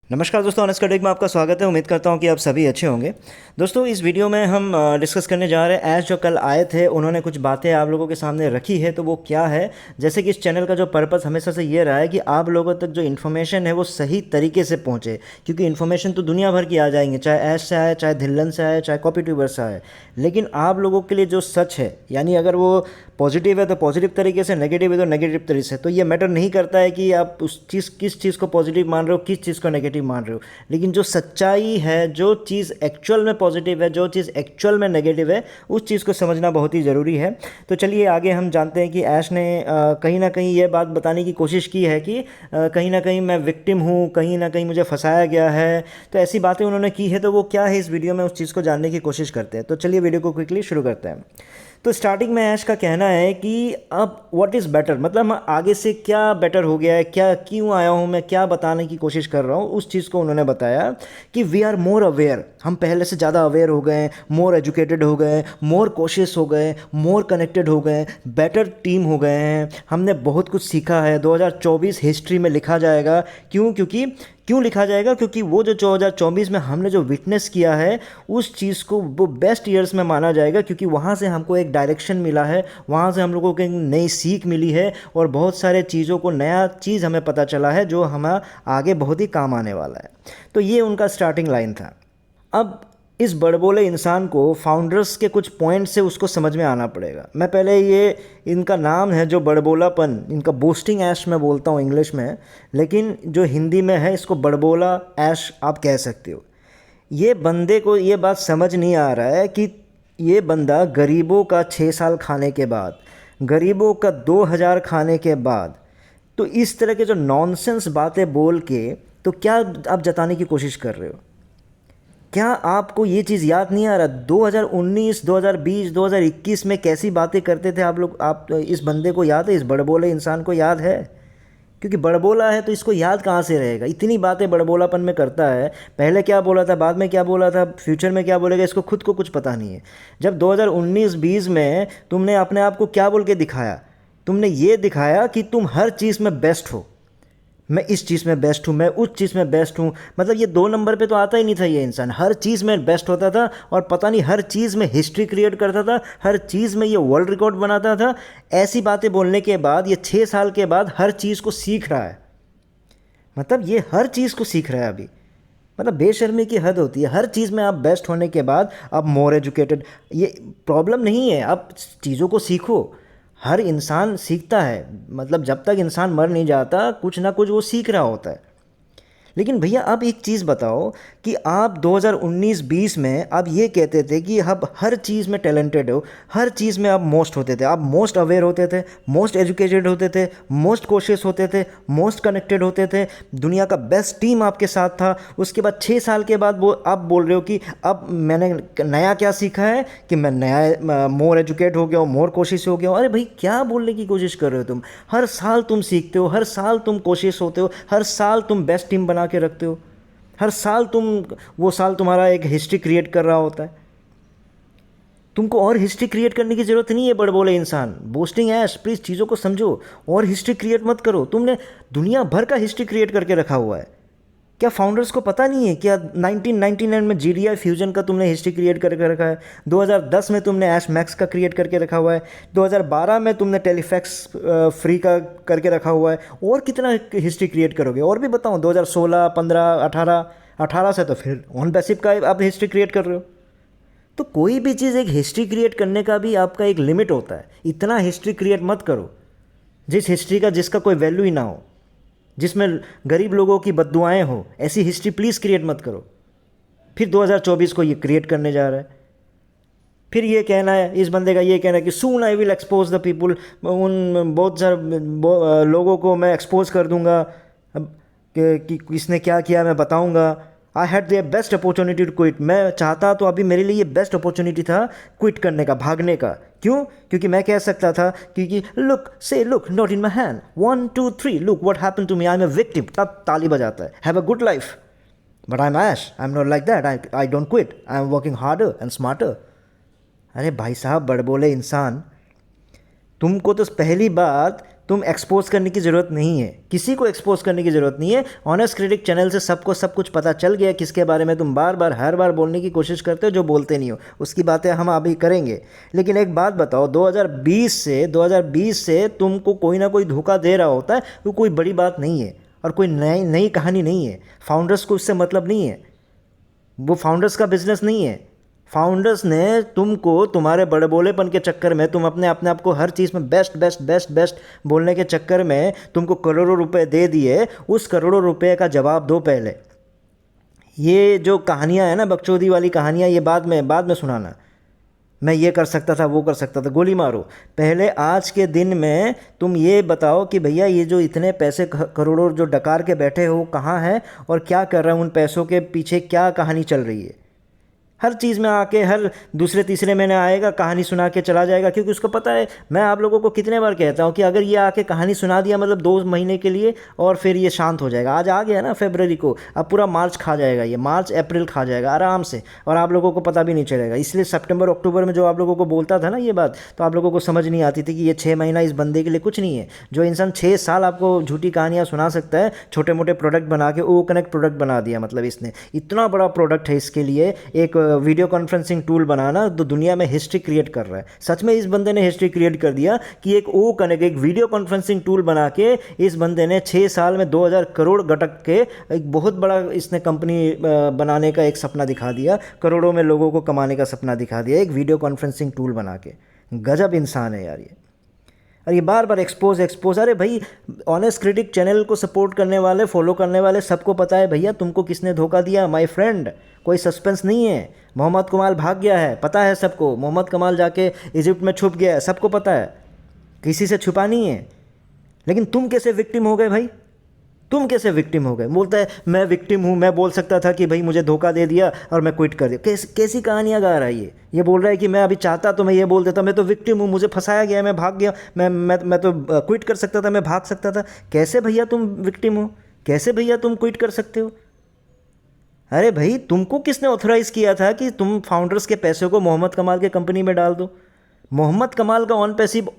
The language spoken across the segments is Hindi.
नमस्कार दोस्तों, ऑनेस्ट कटेक में आपका स्वागत है। उम्मीद करता हूं कि आप सभी अच्छे होंगे। दोस्तों, इस वीडियो में हम डिस्कस करने जा रहे हैं ऐश जो कल आए थे, उन्होंने कुछ बातें आप लोगों के सामने रखी है। तो वो क्या है, जैसे कि इस चैनल का जो पर्पस हमेशा से ये रहा है कि आप लोगों तक जो इन्फॉर्मेशन है वो सही तरीके से पहुँचे, क्योंकि इन्फॉर्मेशन तो दुनिया भर की आ जाएंगे, चाहे ऐश से आए, चाहे धिल्लन से आए, चाहे कॉपी ट्यूबर से आए, लेकिन आप लोगों के लिए जो सच है, यानी अगर वो पॉजिटिव है तो पॉजिटिव तरीके से, नेगेटिव है तो नेगेटिव तरीके से। तो ये मैटर नहीं करता है कि आप उस चीज़ किस चीज़ को पॉजिटिव मान रहे हो, किस चीज़ को नेगेटिव मान रहे हो, लेकिन जो सच्चाई है, जो चीज़ एक्चुअल में पॉजिटिव है, जो चीज़ एक्चुअल में नेगेटिव है, उस चीज़ को समझना बहुत ही ज़रूरी है। तो चलिए आगे हम जानते हैं कि ऐश ने कहीं ना कहीं ये बात बताने की कोशिश की है कि कहीं ना कहीं मैं विक्टिम हूँ, कहीं ना कहीं मुझे फंसाया गया है। तो ऐसी बातें उन्होंने की है, तो वो क्या है इस वीडियो में, उस चीज़ को जानने की कोशिश करते हैं। तो चलिए वीडियो को क्विकली शुरू करते हैं। तो स्टार्टिंग में ऐश का कहना है कि अब व्हाट इज़ बेटर, मतलब आगे से क्या बेटर हो गया है, क्या क्यों आया हूँ मैं, क्या बताने की कोशिश कर रहा हूँ, उस चीज़ को उन्होंने बताया कि वी आर मोर अवेयर, हम पहले से ज़्यादा अवेयर हो गए, मोर एजुकेटेड हो गए, मोर कॉशियस हो गए, मोर कनेक्टेड हो गए, बेटर टीम हो गए हैं, हमने बहुत कुछ सीखा है। 2024 हिस्ट्री में लिखा जाएगा। क्यों लिखा जाएगा? क्योंकि वो जो 2024 में हमने जो विटनेस किया है, उस चीज़ को वो बेस्ट ईयर्स में माना जाएगा, क्योंकि वहाँ से हमको एक डायरेक्शन मिला है, वहाँ से हम लोगों को एक नई सीख मिली है और बहुत सारे चीज़ों को, नया चीज़ हमें पता चला है जो हमें आगे बहुत ही काम आने वाला है। तो ये उनका स्टार्टिंग लाइन था। अब इस बड़बोले इंसान को फाउंडर्स के कुछ पॉइंट से उसको समझ में आना पड़ेगा। मैं पहले ये, इनका नाम है जो बड़बोलापन, इनका बोस्टिंग ऐश मैं बोलता हूँ इंग्लिश में, लेकिन जो हिंदी में है इसको बड़बोला ऐश आप कह सकते हो। ये बंदे को ये बात समझ नहीं आ रहा है कि ये बंदा गरीबों का 6 साल खाने के बाद, गरीबों का 2000 खाने के बाद, तो इस तरह के जो नॉनसेंस बातें बोल के तो क्या आप जताने की कोशिश कर रहे हो? क्या आपको ये चीज़ याद नहीं आ रहा 2019, 2020, 2021 में कैसी बातें करते थे आप लोग? आप इस बंदे को याद है, इस बड़बोले इंसान को याद है? क्योंकि बड़बोला है तो इसको याद कहाँ से रहेगा, इतनी बातें बड़बोलापन में करता है। पहले क्या बोला था, बाद में क्या बोला था, फ्यूचर में क्या बोलेगा, इसको खुद को कुछ पता नहीं है। जब 2019-20 में तुमने अपने आप को क्या बोल के दिखाया, तुमने ये दिखाया कि तुम हर चीज़ में बेस्ट हो। मैं इस चीज़ में बेस्ट हूँ, मैं उस चीज़ में बेस्ट हूँ। मतलब ये 2 नंबर पे तो आता ही नहीं था ये इंसान, हर चीज़ में बेस्ट होता था और पता नहीं हर चीज़ में हिस्ट्री क्रिएट करता था, हर चीज़ में ये वर्ल्ड रिकॉर्ड बनाता था। ऐसी बातें बोलने के बाद ये 6 साल के बाद हर चीज़ को सीख रहा है। मतलब ये हर चीज़ को सीख रहा है अभी। मतलब बेशर्मी की हद होती है। हर चीज़ में आप बेस्ट होने के बाद आप मोर एजुकेटेड, ये प्रॉब्लम नहीं है, आप चीज़ों को सीखो। हर इंसान सीखता है, मतलब जब तक इंसान मर नहीं जाता कुछ ना कुछ वो सीख रहा होता है। लेकिन भैया आप एक चीज़ बताओ कि आप 2019-20 में आप ये कहते थे कि आप हर चीज़ में टैलेंटेड हो, हर चीज़ में आप मोस्ट होते थे, आप मोस्ट अवेयर होते थे, मोस्ट एजुकेटेड होते थे, मोस्ट कोशियस होते थे, मोस्ट कनेक्टेड होते थे, दुनिया का बेस्ट टीम आपके साथ था। उसके बाद 6 साल के बाद वो आप बोल रहे हो कि अब मैंने नया क्या सीखा है कि मैं नया मोर एजुकेट हो गया हूँ, मोर कोशिश हो गया हूँ। अरे भाई क्या बोलने की कोशिश कर रहे हो तुम? हर साल तुम सीखते हो, हर साल तुम कोशिश होते हो, हर साल तुम बेस्ट टीम बना के रखते हो, हर साल तुम, वो साल तुम्हारा एक हिस्ट्री क्रिएट कर रहा होता है। तुमको और हिस्ट्री क्रिएट करने की ज़रूरत नहीं है बड़बोले इंसान। बोस्टिंग ऐश, प्लीज़ चीज़ों को समझो, और हिस्ट्री क्रिएट मत करो। तुमने दुनिया भर का हिस्ट्री क्रिएट करके रखा हुआ है। क्या फाउंडर्स को पता नहीं है? क्या 1999 में जीडीआई फ्यूजन का तुमने हिस्ट्री क्रिएट करके रखा है? 2010 में तुमने ऐश मैक्स का क्रिएट करके रखा हुआ है। 2012 में तुमने टेलीफैक्स फ्री का करके रखा हुआ है। और कितना हिस्ट्री क्रिएट करोगे? और भी बताओ, 2016, 15, 18 से तो फिर ऑन बेसिक का आप हिस्ट्री क्रिएट कर रहे हो। तो कोई भी चीज़, एक हिस्ट्री क्रिएट करने का भी आपका एक लिमिट होता है। इतना हिस्ट्री क्रिएट मत करो जिस हिस्ट्री का, जिसका कोई वैल्यू ही ना हो, जिसमें गरीब लोगों की बद्दुआएं हो। ऐसी हिस्ट्री प्लीज़ क्रिएट मत करो। फिर 2024 को ये क्रिएट करने जा रहा है। फिर ये कहना है, इस बंदे का ये कहना है कि soon I will expose the people, उन बहुत सारे लोगों को मैं एक्सपोज कर दूंगा कि किसने क्या किया मैं बताऊंगा। I had the best opportunity to quit, मैं चाहता तो अभी मेरे लिए ये बेस्ट अपॉर्चुनिटी था क्विट करने का, भागने का। क्यों? क्योंकि मैं कह सकता था क्योंकि look not in my hand, 1 2 3 look what happened to me, I am a victim, तब ताली बजाता है, have a good life. But I am ash, I am not like that, I don't quit, I am working harder and smarter. अरे भाई साहब बड़बोले इंसान, तुमको तो पहली बात तुम एक्सपोज करने की ज़रूरत नहीं है, किसी को एक्सपोज करने की ज़रूरत नहीं है। ऑनेस्ट क्रिटिक चैनल से सबको सब कुछ पता चल गया किसके बारे में तुम बार बार हर बार बोलने की कोशिश करते हो जो बोलते नहीं हो। उसकी बातें हम अभी करेंगे, लेकिन एक बात बताओ, 2020 से तुमको कोई ना कोई धोखा दे रहा होता है, वो कोई बड़ी बात नहीं है और कोई नई नई कहानी नहीं है। फाउंडर्स को उससे मतलब नहीं है, वो फाउंडर्स का बिजनेस नहीं है। फाउंडर्स ने तुमको तुम्हारे बड़े बोलेपन के चक्कर में, तुम अपने अपने आप को हर चीज़ में बेस्ट बेस्ट बेस्ट बेस्ट बोलने के चक्कर में तुमको करोड़ों रुपए दे दिए। उस करोड़ों रुपए का जवाब दो पहले। ये जो कहानियाँ हैं ना, बकचोदी वाली कहानियाँ, ये बाद में सुनाना। मैं ये कर सकता था, वो कर सकता था, गोली मारो। पहले आज के दिन में तुम ये बताओ कि भैया ये जो इतने पैसे करोड़ों जो डकार के बैठे हो कहाँ हैं और क्या कर रहे हैं, उन पैसों के पीछे क्या कहानी चल रही है। हर चीज़ में आके हर दूसरे तीसरे महीने आएगा, कहानी सुना के चला जाएगा, क्योंकि उसको पता है। मैं आप लोगों को कितने बार कहता हूँ कि अगर ये आके कहानी सुना दिया मतलब 2 महीने के लिए और फिर ये शांत हो जाएगा। आज आ गया ना फरवरी को, अब पूरा मार्च खा जाएगा, ये मार्च अप्रैल खा जाएगा आराम से, और आप लोगों को पता भी नहीं चलेगा। इसलिए सितंबर अक्टूबर में जो आप लोगों को बोलता था ना ये बात, तो आप लोगों को समझ नहीं आती थी कि ये 6 महीना इस बंदे के लिए कुछ नहीं है। जो इंसान 6 साल आपको झूठी कहानियाँ सुना सकता है, छोटे मोटे प्रोडक्ट बना के, ओ कनेक्ट प्रोडक्ट बना दिया, मतलब इसने इतना बड़ा प्रोडक्ट है। इसके लिए एक वीडियो कॉन्फ्रेंसिंग टूल बनाना तो दुनिया में हिस्ट्री क्रिएट कर रहा है। सच में इस बंदे ने हिस्ट्री क्रिएट कर दिया कि एक ओ कनेक्ट, एक वीडियो कॉन्फ्रेंसिंग टूल बना के इस बंदे ने 6 साल में 2000 करोड़ गटक के एक बहुत बड़ा इसने कंपनी बनाने का एक सपना दिखा दिया, करोड़ों में लोगों को कमाने का सपना दिखा दिया एक वीडियो कॉन्फ्रेंसिंग टूल बना के। गजब इंसान है यार ये। और ये बार बार एक्सपोज। अरे भाई, ऑनेस्ट क्रिटिक चैनल को सपोर्ट करने वाले, फॉलो करने वाले सबको पता है भैया तुमको किसने धोखा दिया। माय फ्रेंड, कोई सस्पेंस नहीं है। मोहम्मद कमाल भाग गया है, पता है सबको। मोहम्मद कमाल जाके इजिप्ट में छुप गया है, सबको पता है, किसी से छुपा नहीं है। लेकिन तुम कैसे विक्टिम हो गए भाई? तुम कैसे विक्टिम हो गए? बोलता है मैं विक्टिम हूँ, मैं बोल सकता था कि भाई मुझे धोखा दे दिया और मैं क्विट कर दिया। कैसी कहानियाँ गा रहा है ये बोल रहा है कि मैं अभी चाहता तो मैं ये बोल देता, मैं तो विक्टिम हूँ, मुझे फंसाया गया, मैं भाग गया, मैं तो क्विट कर सकता था, मैं भाग सकता था। कैसे भैया तुम विक्टिम हो? कैसे भैया तुम क्विट कर सकते हो? अरे भाई, तुमको किसने ऑथराइज़ किया था कि तुम फाउंडर्स के पैसे को मोहम्मद कमाल के कंपनी में डाल दो? मोहम्मद कमाल का ऑन पैसिव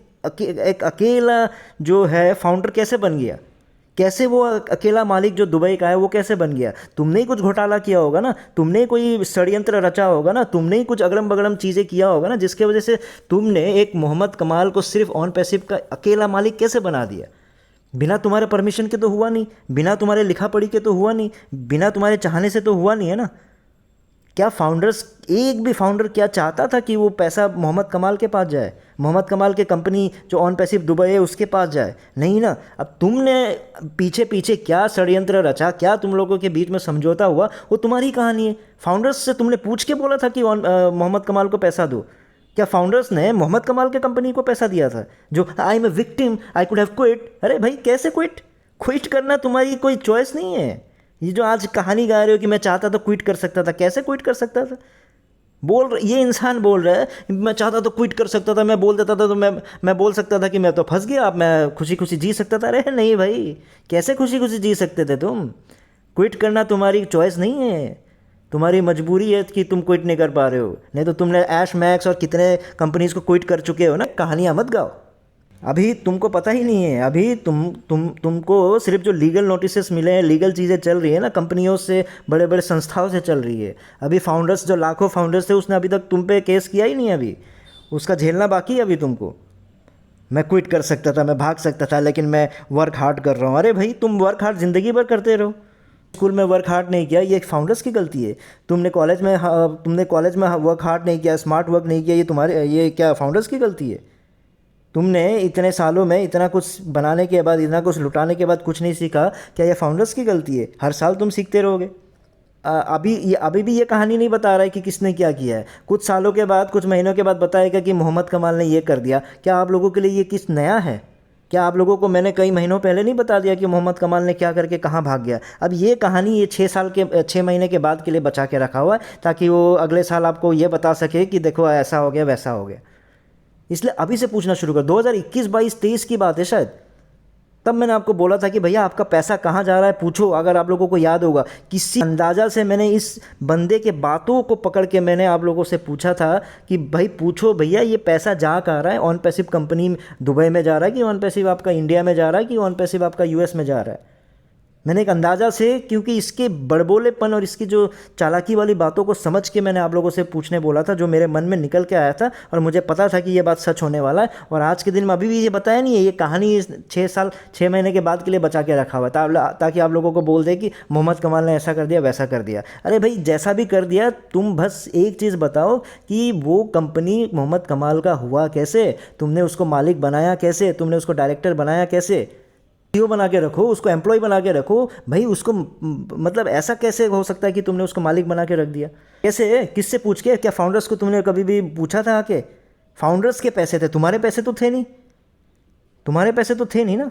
एक अकेला जो है फाउंडर कैसे बन गया? कैसे वो अकेला मालिक जो दुबई का है वो कैसे बन गया? तुमने ही कुछ घोटाला किया होगा ना, तुमने ही कोई षड्यंत्र रचा होगा ना, तुमने ही कुछ अगड़म बगड़म चीज़ें किया होगा ना, जिसके वजह से तुमने एक मोहम्मद कमाल को सिर्फ ऑन पैसिव का अकेला मालिक कैसे बना दिया? बिना तुम्हारे परमिशन के तो हुआ नहीं, बिना तुम्हारे लिखा पढ़ी के तो हुआ नहीं, बिना तुम्हारे चाहने से तो हुआ नहीं है ना। क्या फाउंडर्स, एक भी फाउंडर क्या चाहता था कि वो पैसा मोहम्मद कमाल के पास जाए, मोहम्मद कमाल के कंपनी जो ऑन पैसिव दुबई है उसके पास जाए? नहीं ना। अब तुमने पीछे पीछे क्या षड्यंत्र रचा, क्या तुम लोगों के बीच में समझौता हुआ, वो तुम्हारी कहानी है। फाउंडर्स से तुमने पूछ के बोला था कि मोहम्मद कमाल को पैसा दो? क्या फाउंडर्स ने मोहम्मद कमाल के कंपनी को पैसा दिया था? जो I am a victim, I could have quit. अरे भाई, कैसे क्विट करना तुम्हारी कोई चॉइस नहीं है। ये जो आज कहानी गा रहे हो कि मैं चाहता तो क्विट कर सकता था, कैसे क्विट कर सकता था? ये इंसान बोल रहा है मैं चाहता तो क्विट कर सकता था, मैं बोल देता था तो मैं बोल सकता था कि मैं तो फंस गया, अब मैं खुशी खुशी जी सकता था। अरे नहीं भाई, कैसे खुशी खुशी जी सकते थे तुम? क्विट करना तुम्हारी चॉइस नहीं है, तुम्हारी मजबूरी है कि तुम क्विट नहीं कर पा रहे हो। नहीं तो तुमने ऐश मैक्स और कितने कंपनीज को क्विट कर चुके हो ना। कहानियाँ मत गाओ, अभी तुमको पता ही नहीं है। अभी तुमको सिर्फ जो लीगल नोटिसेस मिले हैं, लीगल चीज़ें चल रही है ना, कंपनियों से, बड़े बड़े संस्थाओं से चल रही है। अभी फाउंडर्स जो लाखों फाउंडर्स थे, उसने अभी तक तुम पे केस किया ही नहीं। अभी उसका झेलना बाकी है अभी तुमको। मैं क्विट कर सकता था, मैं भाग सकता था, लेकिन मैं वर्क हार्ड कर रहा हूँ। अरे भाई, तुम वर्क हार्ड ज़िंदगी भर करते रहो। स्कूल में वर्क हार्ड नहीं किया, ये एक फाउंडर्स की गलती है। तुमने कॉलेज में वर्क हार्ड नहीं किया, स्मार्ट वर्क नहीं किया, ये क्या फाउंडर्स की गलती है? तुमने इतने सालों में इतना कुछ बनाने के बाद, इतना कुछ लुटाने के बाद कुछ नहीं सीखा, क्या ये फाउंडर्स की गलती है? हर साल तुम सीखते रहोगे। अभी भी ये कहानी नहीं बता रहा है कि किसने क्या किया है। कुछ सालों के बाद, कुछ महीनों के बाद बताएगा कि मोहम्मद कमाल ने ये कर दिया। क्या आप लोगों के लिए ये किस नया है? क्या आप लोगों को मैंने कई महीनों पहले नहीं बता दिया कि मोहम्मद कमाल ने क्या करके कहाँ भाग गया? अब ये कहानी ये 6 महीने के बाद के लिए बचा के रखा हुआ है, ताकि वो अगले साल आपको ये बता सके कि देखो ऐसा हो गया, वैसा हो गया। इसलिए अभी से पूछना शुरू कर। 2021, 22, 23 की बात है शायद। तब मैंने आपको बोला था कि भैया आपका पैसा कहाँ जा रहा है पूछो। अगर आप लोगों को याद होगा, किसी अंदाज़ा से मैंने इस बंदे के बातों को पकड़ के मैंने आप लोगों से पूछा था कि भाई पूछो भैया ये पैसा जा कहाँ रहा है। ऑन पैसिव कंपनी दुबई में जा रहा है कि ऑन पैसिव आपका इंडिया में जा रहा है कि ऑन पैसिव आपका यूएस में जा रहा है। मैंने एक अंदाज़ा से, क्योंकि इसके बड़बोलेपन और इसकी जो चालाकी वाली बातों को समझ के मैंने आप लोगों से पूछने बोला था, जो मेरे मन में निकल के आया था और मुझे पता था कि ये बात सच होने वाला है। और आज के दिन में अभी भी ये बताया नहीं है, ये कहानी 6 महीने के बाद के लिए बचा के रखा हुआ था, ताकि आप लोगों को बोल दे कि मोहम्मद कमाल ने ऐसा कर दिया वैसा कर दिया। अरे भाई जैसा भी कर दिया, तुम बस एक चीज़ बताओ कि वो कंपनी मोहम्मद कमाल का हुआ कैसे, तुमने उसको मालिक बनाया कैसे, तुमने उसको डायरेक्टर बनाया कैसे। सीईओ बना के रखो, उसको एम्प्लॉय बना के रखो भाई, उसको मतलब ऐसा कैसे हो सकता है कि तुमने उसको मालिक बना के रख दिया? कैसे, किससे पूछ के? क्या फाउंडर्स को तुमने कभी भी पूछा था आके? फाउंडर्स के पैसे थे, तुम्हारे पैसे तो थे नहीं, तुम्हारे पैसे तो थे नहीं ना।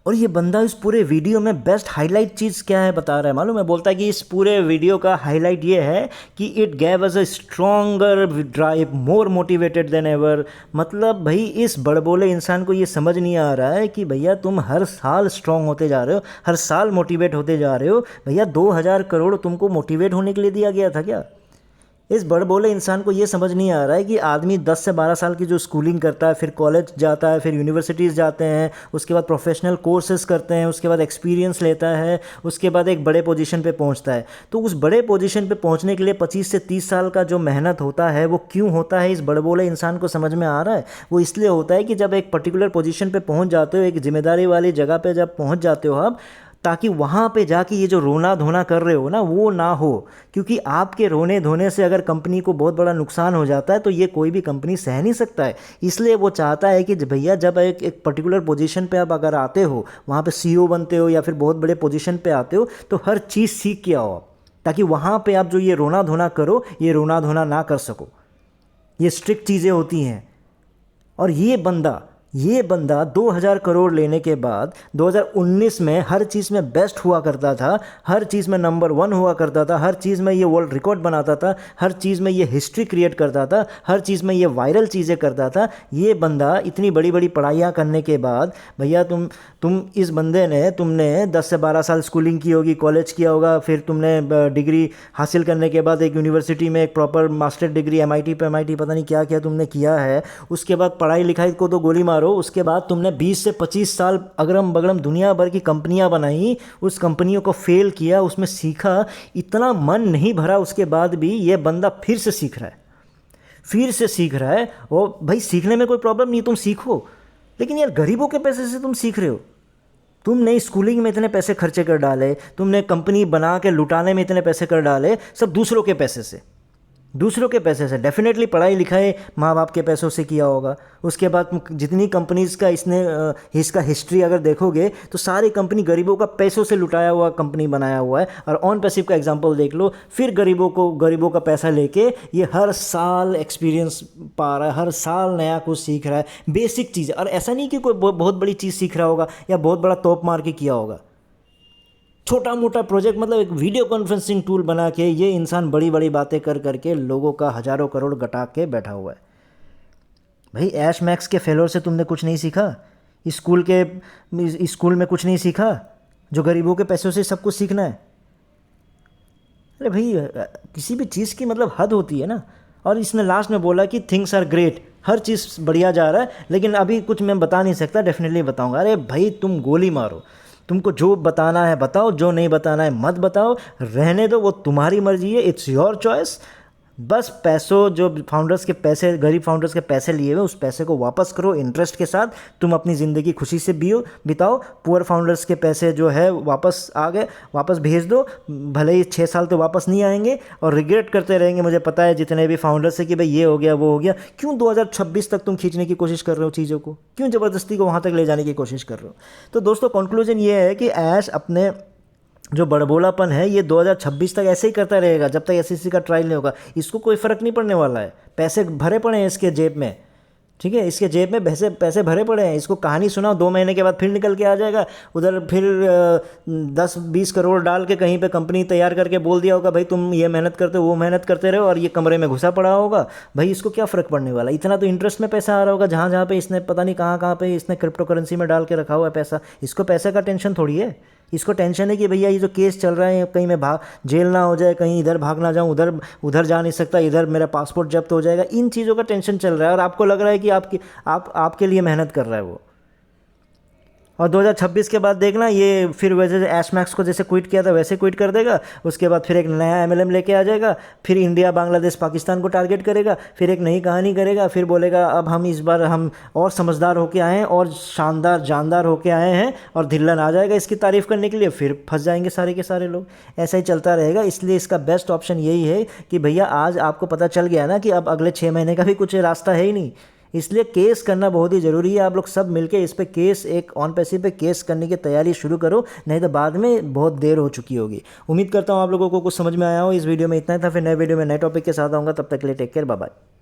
और ये बंदा इस पूरे वीडियो में बेस्ट हाईलाइट चीज़ क्या है बता रहा है मालूम है? बोलता है कि इस पूरे वीडियो का हाईलाइट ये है कि it gave us a stronger drive, more motivated then ever. मतलब भाई इस बड़बोले इंसान को ये समझ नहीं आ रहा है कि भैया तुम हर साल स्ट्रांग होते जा रहे हो, हर साल मोटिवेट होते जा रहे हो। भैया 2000 करोड़ तुमको मोटिवेट होने के लिए दिया गया था क्या? इस बड़बोले इंसान को ये समझ नहीं आ रहा है कि आदमी 10 से 12 साल की जो स्कूलिंग करता है, फिर कॉलेज जाता है, फिर यूनिवर्सिटीज़ जाते हैं, उसके बाद प्रोफेशनल कोर्सेज करते हैं, उसके बाद एक्सपीरियंस लेता है, उसके बाद एक बड़े पोजीशन पे पहुंचता है। तो उस बड़े पोजीशन पे पहुंचने के लिए 25 से 30 साल का जो मेहनत होता है वो क्यों होता है, इस बड़बोले इंसान को समझ में आ रहा है? वो इसलिए होता है कि जब एक पर्टिकुलर पोजीशन पे पहुंच जाते हो, एक जिम्मेदारी वाली जगह पे जब पहुंच जाते हो आप, ताकि वहाँ पे जाके ये जो रोना धोना कर रहे हो ना वो ना हो। क्योंकि आपके रोने धोने से अगर कंपनी को बहुत बड़ा नुकसान हो जाता है तो ये कोई भी कंपनी सह नहीं सकता है। इसलिए वो चाहता है कि भैया जब एक पर्टिकुलर पोजीशन पे आप अगर आते हो, वहाँ पे सीईओ बनते हो या फिर बहुत बड़े पोजीशन पे आते हो, तो हर चीज़ सीख के आओ आप, ताकि वहाँ पे आप जो ये रोना धोना करो, ये रोना धोना ना कर सको। ये स्ट्रिक्ट चीज़ें होती हैं। और ये बंदा 2000 करोड़ लेने के बाद 2019 में हर चीज़ में बेस्ट हुआ करता था, हर चीज़ में नंबर 1 हुआ करता था, हर चीज़ में ये वर्ल्ड रिकॉर्ड बनाता था, हर चीज़ में ये हिस्ट्री क्रिएट करता था, हर चीज़ में ये वायरल चीज़ें करता था। ये बंदा इतनी बड़ी बड़ी पढ़ाइयाँ करने के बाद, भैया तुम इस बंदे ने, तुमने 10 से 12 साल स्कूलिंग की होगी, कॉलेज किया होगा, फिर तुमने डिग्री हासिल करने के बाद एक यूनिवर्सिटी में एक प्रॉपर मास्टर डिग्री MIT पता नहीं क्या क्या तुमने किया है। उसके बाद पढ़ाई लिखाई को तो गोली मारो, उसके बाद तुमने 20 से 25 साल अगरम बगरम दुनिया भर की कंपनियां बनाई, उस कंपनियों को फेल किया, उसमें सीखा, इतना मन नहीं भरा, उसके बाद भी ये बंदा फिर से सीख रहा है। और भाई सीखने में कोई प्रॉब्लम नहीं, तुम सीखो, लेकिन यार गरीबों के पैसे से तुम सीख रहे हो। तुमने स्कूलिंग में इतने पैसे खर्चे कर डाले, तुमने कंपनी बना के लुटाने में इतने पैसे कर डाले, सब दूसरों के पैसे से। डेफिनेटली पढ़ाई लिखाई माँ बाप के पैसों से किया होगा। उसके बाद जितनी कंपनीज़ का इसका हिस्ट्री अगर देखोगे तो सारी कंपनी गरीबों का पैसों से लुटाया हुआ कंपनी बनाया हुआ है। और ऑन पैसिव का एग्जांपल देख लो, फिर गरीबों का पैसा लेके ये हर साल एक्सपीरियंस पा रहा है, हर साल नया कुछ सीख रहा है, बेसिक चीज़। और ऐसा नहीं कि कोई बहुत बड़ी चीज़ सीख रहा होगा या बहुत बड़ा तोप मार के किया होगा। छोटा मोटा प्रोजेक्ट, मतलब एक वीडियो कॉन्फ्रेंसिंग टूल बना के ये इंसान बड़ी बड़ी बातें कर करके लोगों का हज़ारों करोड़ गटा के बैठा हुआ है। भाई ऐश मैक्स के फेलोर से तुमने कुछ नहीं सीखा, स्कूल में कुछ नहीं सीखा, जो गरीबों के पैसों से सब कुछ सीखना है। अरे भाई किसी भी चीज़ की मतलब हद होती है ना। और इसने लास्ट में बोला कि थिंग्स आर ग्रेट, हर चीज़ बढ़िया जा रहा है, लेकिन अभी कुछ मैं बता नहीं सकता, डेफिनेटली बताऊंगा। अरे भाई तुम गोली मारो, तुमको जो बताना है बताओ, जो नहीं बताना है मत बताओ, रहने दो, वो तुम्हारी मर्जी है, इट्स योर चॉइस। बस पैसों, जो फाउंडर्स के पैसे, गरीब फाउंडर्स के पैसे लिए हुए, उस पैसे को वापस करो इंटरेस्ट के साथ, तुम अपनी ज़िंदगी खुशी से बिताओ। पुअर फाउंडर्स के पैसे जो है वापस आ गए, वापस भेज दो, भले ही 6 साल तो वापस नहीं आएंगे और रिग्रेट करते रहेंगे। मुझे पता है जितने भी फाउंडर्स है कि भाई ये हो गया वो हो गया। क्यों 2026 तक तुम खींचने की कोशिश कर रहे हो चीज़ों को? क्यों ज़बरदस्ती को वहाँ तक ले जाने की कोशिश कर रहे हो? तो दोस्तों कंक्लूजन ये है कि ऐश अपने जो बड़बोलापन है ये 2026 तक ऐसे ही करता रहेगा, जब तक SEC का ट्रायल नहीं होगा। इसको कोई फ़र्क नहीं पड़ने वाला है, पैसे भरे पड़े हैं इसके जेब में। ठीक है, इसके जेब में पैसे पैसे भरे पड़े हैं, इसको कहानी सुनाओ 2 महीने के बाद फिर निकल के आ जाएगा उधर, फिर 10-20 करोड़ डाल के कहीं पे कंपनी तैयार करके बोल दिया होगा भाई तुम ये मेहनत करते हो वो मेहनत करते रहो, और ये कमरे में घुसा पड़ा होगा। भाई इसको क्या फ़र्क पड़ने वाला, इतना तो इंटरेस्ट में पैसा आ रहा होगा, जहाँ जहाँ पे इसने पता नहीं कहाँ कहाँ पे इसने क्रिप्टो करेंसी में डाल के रखा हुआ है पैसा। इसको पैसे का टेंशन थोड़ी है, इसको टेंशन है कि भैया ये जो केस चल रहा है कहीं मैं भाग जेल ना हो जाए, कहीं इधर भाग ना जाऊँ, उधर उधर जा नहीं सकता, इधर मेरा पासपोर्ट जब्त हो जाएगा, इन चीज़ों का टेंशन चल रहा है। और आपको लग रहा है कि आपके लिए मेहनत कर रहा है वो। और 2026 के बाद देखना ये फिर वैसे एश मैक्स को जैसे क्विट किया था वैसे क्विट कर देगा, उसके बाद फिर एक नया एमएलएम लेके आ जाएगा, फिर इंडिया बांग्लादेश पाकिस्तान को टारगेट करेगा, फिर एक नई कहानी करेगा, फिर बोलेगा अब हम इस बार हम और समझदार होके आए हैं और शानदार जानदार होके आए हैं, और धिल्लन आ जाएगा इसकी तारीफ़ करने के लिए, फिर फंस जाएंगे सारे के सारे लोग। ऐसा ही चलता रहेगा, इसलिए इसका बेस्ट ऑप्शन यही है कि भैया आज आपको पता चल गया ना कि अब अगले 6 महीने का भी कुछ रास्ता है ही नहीं, इसलिए केस करना बहुत ही ज़रूरी है। आप लोग सब मिलके इस पे केस, एक ऑन पैसिव पे केस करने की तैयारी शुरू करो, नहीं तो बाद में बहुत देर हो चुकी होगी। उम्मीद करता हूँ आप लोगों को कुछ समझ में आया हो। इस वीडियो में इतना ही था, फिर नए वीडियो में नए टॉपिक के साथ आऊँगा, तब तक के लिए टेक केयर, बाय बाय।